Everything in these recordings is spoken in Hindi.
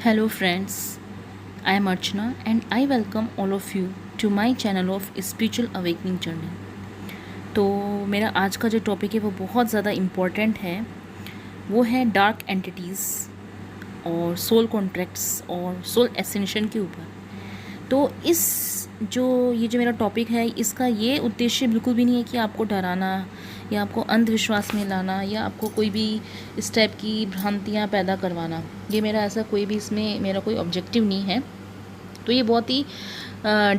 Hello friends, I am Archana and I welcome all of you to my channel of Spiritual Awakening Journey। तो मेरा आज का जो टॉपिक है वो बहुत ज़्यादा इम्पॉर्टेंट है। वो है डार्क एंटिटीज़ और सोल कॉन्ट्रैक्ट्स और सोल एसेंशन के ऊपर। तो ये जो मेरा टॉपिक है इसका ये उद्देश्य बिल्कुल भी नहीं है कि आपको डराना या आपको अंधविश्वास में लाना या आपको कोई भी इस टाइप की भ्रांतियाँ पैदा करवाना। ये मेरा ऐसा कोई भी इसमें मेरा कोई ऑब्जेक्टिव नहीं है। तो ये बहुत ही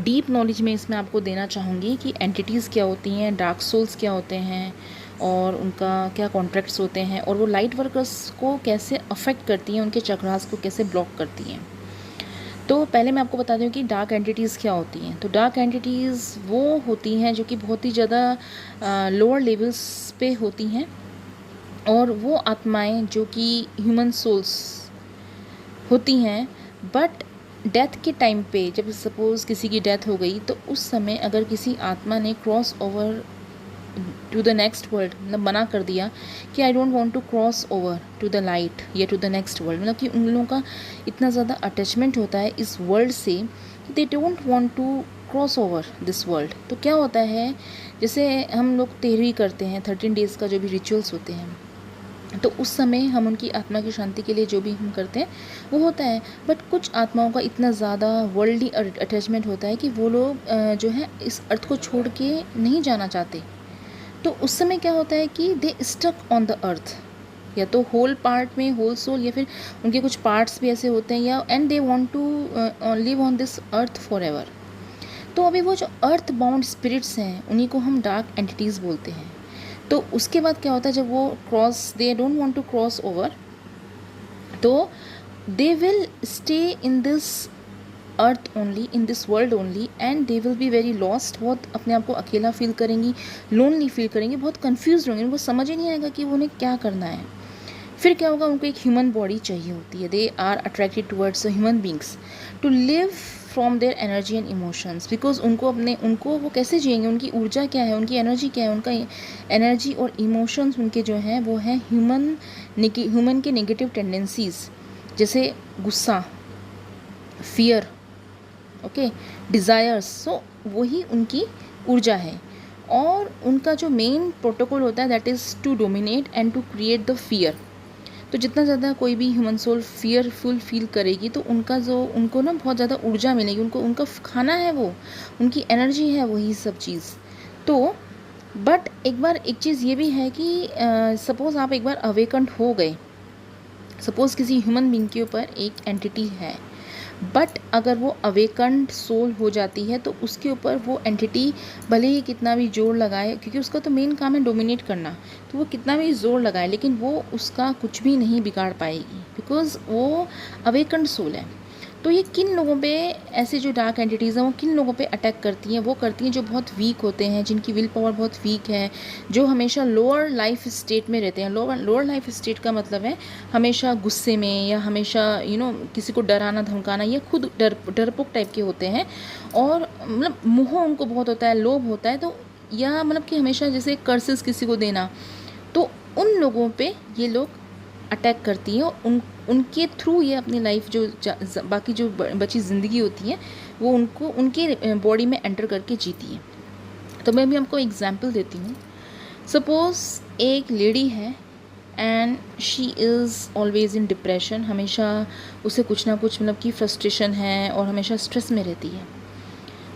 डीप नॉलेज में इसमें आपको देना चाहूँगी कि एंटिटीज़ क्या होती हैं, डार्क सोल्स क्या होते हैं और उनका क्या कॉन्ट्रैक्ट्स होते हैं और वो लाइट वर्कर्स को कैसे अफेक्ट करती हैं, उनके चक्रास को कैसे ब्लॉक करती हैं। तो पहले मैं आपको बता दूं कि डार्क एंटिटीज़ क्या होती हैं। तो डार्क एंटिटीज़ वो होती हैं जो कि बहुत ही ज़्यादा लोअर लेवल्स पे होती हैं और वो आत्माएं जो कि ह्यूमन सोल्स होती हैं, बट डेथ के टाइम पे जब सपोज़ किसी की डेथ हो गई तो उस समय अगर किसी आत्मा ने cross over to the next world मतलब मना कर दिया कि I don't want to cross over to the light या टू द नेक्स्ट वर्ल्ड, मतलब कि उन लोगों का इतना ज़्यादा अटैचमेंट होता है इस वर्ल्ड से कि they don't want to cross over this world. तो क्या होता है, जैसे हम लोग तेहरी करते हैं 13 डेज़ का जो भी रिचुअल्स होते हैं, तो उस समय हम उनकी आत्मा की शांति के लिए जो भी हम करते हैं वो होता है। बट कुछ आत्माओं का इतना ज़्यादा वर्ल्डली अटैचमेंट होता है कि वो लोग जो है इस अर्थ को छोड़ के नहीं जाना चाहते। तो उस समय क्या होता है कि they stuck on the earth, या तो होल पार्ट में होल सोल, या फिर उनके कुछ पार्ट्स भी ऐसे होते हैं, या and they want to live on this earth forever. तो अभी वो जो अर्थ बाउंड स्पिरिट्स हैं उन्हीं को हम डार्क एंटिटीज़ बोलते हैं। तो उसके बाद क्या होता है, जब वो they don't want to cross over, तो they will stay in this earth only, in this world only, and they will be very lost. बहुत अपने आप को अकेला फील करेंगी, लोनली फील करेंगी, बहुत कन्फ्यूज होंगे, उनको समझ ही नहीं आएगा कि वो उन्हें क्या करना है। फिर क्या होगा, उनको एक ह्यूमन बॉडी चाहिए होती है। They are attracted towards human beings to live from their energy and emotions, because उनको वो कैसे जिएंगे, उनकी ऊर्जा क्या है, उनकी एनर्जी क्या है, उनका एनर्जी और इमोशंस उनके जो हैं वो हैं ह्यूमन के नेगेटिव टेंडेंसीज, जैसे गुस्सा, फियर, ओके, डिज़ायर्स। सो वही उनकी ऊर्जा है। और उनका जो मेन प्रोटोकॉल होता है that is to dominate and to create the fear. तो जितना ज़्यादा कोई भी ह्यूमन सोल फियरफुल फील करेगी तो उनको ना बहुत ज़्यादा ऊर्जा मिलेगी, उनका खाना है वो, उनकी एनर्जी है वही सब चीज़। तो बट एक चीज़ ये भी है कि सपोज़ आप एक बार अवेकंड हो गए, सपोज़ किसी ह्यूमन बीइंग के ऊपर एक एंटिटी है, बट अगर वो अवेकंड सोल हो जाती है तो उसके ऊपर वो एंटिटी भले ही कितना भी जोर लगाए, क्योंकि उसका तो मेन काम है डोमिनेट करना, तो वो कितना भी जोर लगाए लेकिन वो उसका कुछ भी नहीं बिगाड़ पाएगी, बिकॉज वो अवेकंड सोल है। तो ये किन लोगों पे ऐसे जो डार्क एंटिटीज़ हैं वो किन लोगों पे अटैक करती हैं, वो करती हैं जो बहुत वीक होते हैं, जिनकी विल पावर बहुत वीक है, जो हमेशा लोअर लाइफ स्टेट में रहते हैं। लोअर लाइफ स्टेट का मतलब है हमेशा गुस्से में, या हमेशा किसी को डराना धमकाना, या खुद डरपोक टाइप के होते हैं, और मतलब मोह उनको बहुत होता है, लोभ होता है। तो या मतलब कि हमेशा जैसे कर्सेस किसी को देना, तो उन लोगों पे ये लोग अटैक करती हैं और उनके थ्रू ये अपनी लाइफ जो बाकी जो बची ज़िंदगी होती है वो उनके बॉडी में एंटर करके जीती है। तो मैं भी आपको एग्जांपल देती हूँ। सपोज़ एक लेडी है and she is always in depression, हमेशा उसे कुछ ना कुछ मतलब कि फ्रस्ट्रेशन है और हमेशा स्ट्रेस में रहती है।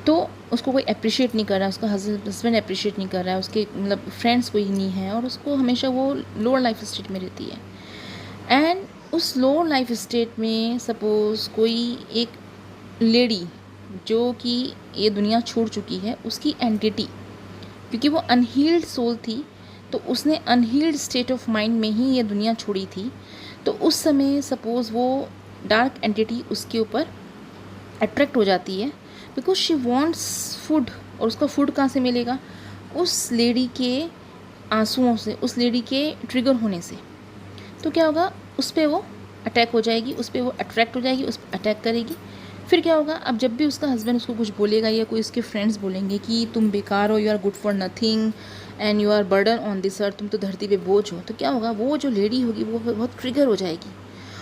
तो उसको कोई अप्रिशिएट नहीं कर रहा है, उसका हस्बैंड अप्रिशिएट नहीं कर रहा है, उसके मतलब फ्रेंड्स कोई नहीं है, और उसको हमेशा वो लोअर लाइफ स्टेट में रहती है। एंड उस लोअर लाइफ स्टेट में सपोज़ कोई एक लेडी जो कि ये दुनिया छोड़ चुकी है, उसकी एंटिटी, क्योंकि वो अनहील्ड सोल थी तो उसने अनहील्ड स्टेट ऑफ माइंड में ही ये दुनिया छोड़ी थी। तो उस समय सपोज़ वो डार्क एंटिटी उसके ऊपर अट्रैक्ट हो जाती है, बिकॉज शी वॉन्ट्स फूड। और उसका फूड कहाँ से मिलेगा, उस लेडी के आंसुओं से, उस लेडी के ट्रिगर होने से। तो क्या होगा, उस पर वो अटैक हो जाएगी, उस पर वो अट्रैक्ट हो जाएगी, उस पर अटैक करेगी। फिर क्या होगा, अब जब भी उसका हस्बैंड उसको कुछ बोलेगा या कोई उसके फ्रेंड्स बोलेंगे कि तुम बेकार हो, you are good for nothing and you are burden on this earth, तुम तो धरती पे बोझ हो, तो क्या होगा, वो जो लेडी होगी वो बहुत ट्रिगर हो जाएगी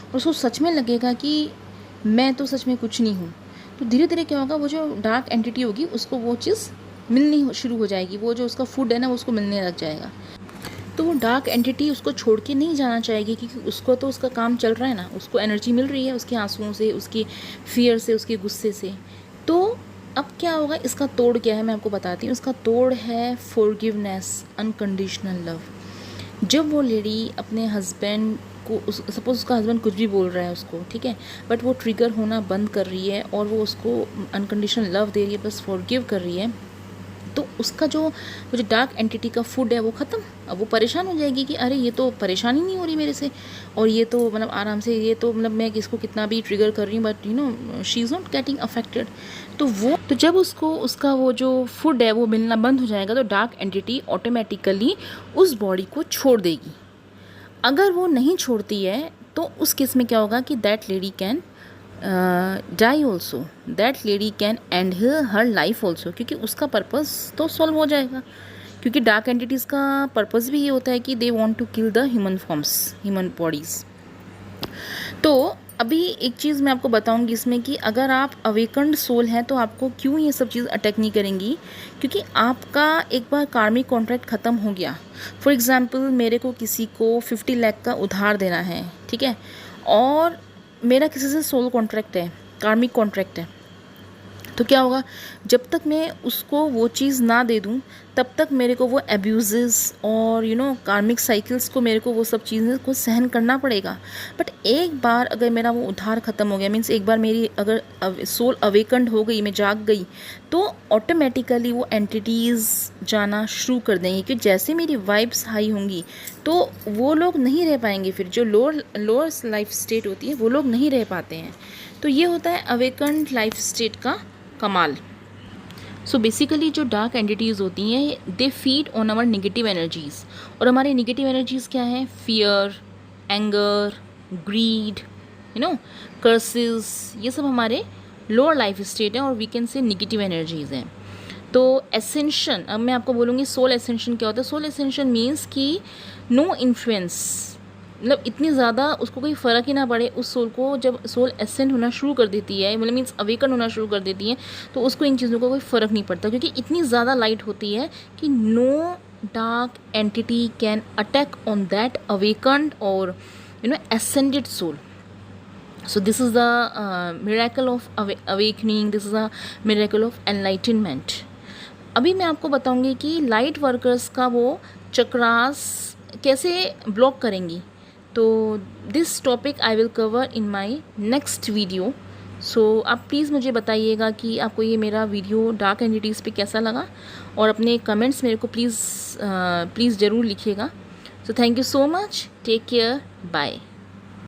और उसको सच में लगेगा कि मैं तो सच में कुछ नहीं हूँ। तो धीरे धीरे क्या होगा, वो जो डार्क एंटिटी होगी उसको वो चीज़ मिलनी शुरू हो जाएगी, वो जो उसका फूड है ना वो उसको मिलने लग जाएगा। तो वो डार्क एंटिटी उसको छोड़ के नहीं जाना चाहेगी, क्योंकि उसको तो उसका काम चल रहा है ना, उसको एनर्जी मिल रही है उसके आंसुओं से, उसकी फियर से, उसके गुस्से से। तो अब क्या होगा, इसका तोड़ क्या है मैं आपको बताती हूँ। इसका तोड़ है फॉरगिवनेस, अनकंडीशनल लव। जब वो लेडी अपने हस्बैंड को, सपोज उसका हस्बैंड कुछ भी बोल रहा है उसको, ठीक है, बट वो ट्रिगर होना बंद कर रही है और वो उसको अनकंडीशनल लव दे रही है, बस फॉरगिव कर रही है, तो उसका जो वो जो डार्क एंटिटी का फूड है वो ख़त्म। अब वो परेशान हो जाएगी कि अरे ये तो परेशानी नहीं हो रही मेरे से, और ये तो मतलब आराम से, ये तो मतलब मैं इसको कितना भी ट्रिगर कर रही हूँ but you know she is not getting affected. तो जब उसको उसका वो जो फूड है वो मिलना बंद हो जाएगा, तो डार्क एंटिटी ऑटोमेटिकली उस बॉडी को छोड़ देगी। अगर वो नहीं छोड़ती है तो उस केस में क्या होगा कि that lady can die also, that lady can end her life also, क्योंकि उसका पर्पज़ तो सॉल्व हो जाएगा। क्योंकि डार्क एंटिटीज़ का पर्पज़ भी ये होता है कि they want to kill the human forms, human bodies. तो अभी एक चीज़ मैं आपको बताऊंगी इसमें कि अगर आप अवेकन्ड सोल हैं तो आपको क्यों ये सब चीज़ अटैक नहीं करेंगी, क्योंकि आपका एक बार कार्मिक कॉन्ट्रैक्ट ख़त्म हो गया। फॉर एग्ज़ाम्पल मेरे को किसी को 50 लाख का उधार देना है, ठीक है, और मेरा किसी से सोल कॉन्ट्रैक्ट है, कार्मिक कॉन्ट्रैक्ट है, तो क्या होगा, जब तक मैं उसको वो चीज़ ना दे दूँ तब तक मेरे को वो एब्यूज़ और कार्मिक साइकिल्स को, मेरे को वो सब चीज़ें को सहन करना पड़ेगा। बट एक बार अगर मेरा वो उधार ख़त्म हो गया, मीन्स एक बार मेरी अगर सोल अवेकन्ड हो गई, मैं जाग गई, तो ऑटोमेटिकली वो एंटिटीज़ जाना शुरू कर देंगी। कि जैसे मेरी वाइब्स हाई होंगी तो वो लोग नहीं रह पाएंगे, फिर जो लोअर लाइफ स्टेट होती है वो लोग नहीं रह पाते हैं। तो ये होता है अवेकन्ड लाइफ स्टेट का कमाल। सो बेसिकली जो डार्क एंटिटीज़ होती हैं they feed on our negative energies, और हमारी नेगेटिव एनर्जीज़ क्या हैं, फियर, एंगर, ग्रीड, कर्सेस, ये सब हमारे लोअर लाइफ स्टेट है और we can say negative energies हैं। तो एसेंशन, अब मैं आपको बोलूँगी सोल एसेंशन क्या होता है। सोल एसेंशन मीन्स कि नो इन्फ्लुएंस, मतलब इतनी ज़्यादा उसको कोई फ़र्क ही ना पड़े उस सोल को। जब सोल एसेंट होना शुरू कर देती है, मतलब मीन्स अवेकन होना शुरू कर देती है, तो उसको इन चीज़ों का कोई फ़र्क नहीं पड़ता, क्योंकि इतनी ज़्यादा लाइट होती है कि no dark entity can attack on that awakened और ascended soul. So this is the miracle of awakening, this is a miracle of enlightenment. अभी मैं आपको बताऊंगी कि लाइट वर्कर्स का वो चक्रास कैसे ब्लॉक करेंगी। तो this topic I will cover in my next video. So आप प्लीज़ मुझे बताइएगा कि आपको ये मेरा वीडियो डार्क एंटिटीज़ पे कैसा लगा, और अपने कमेंट्स मेरे को प्लीज़ ज़रूर लिखिएगा। So thank you so much, take care, bye.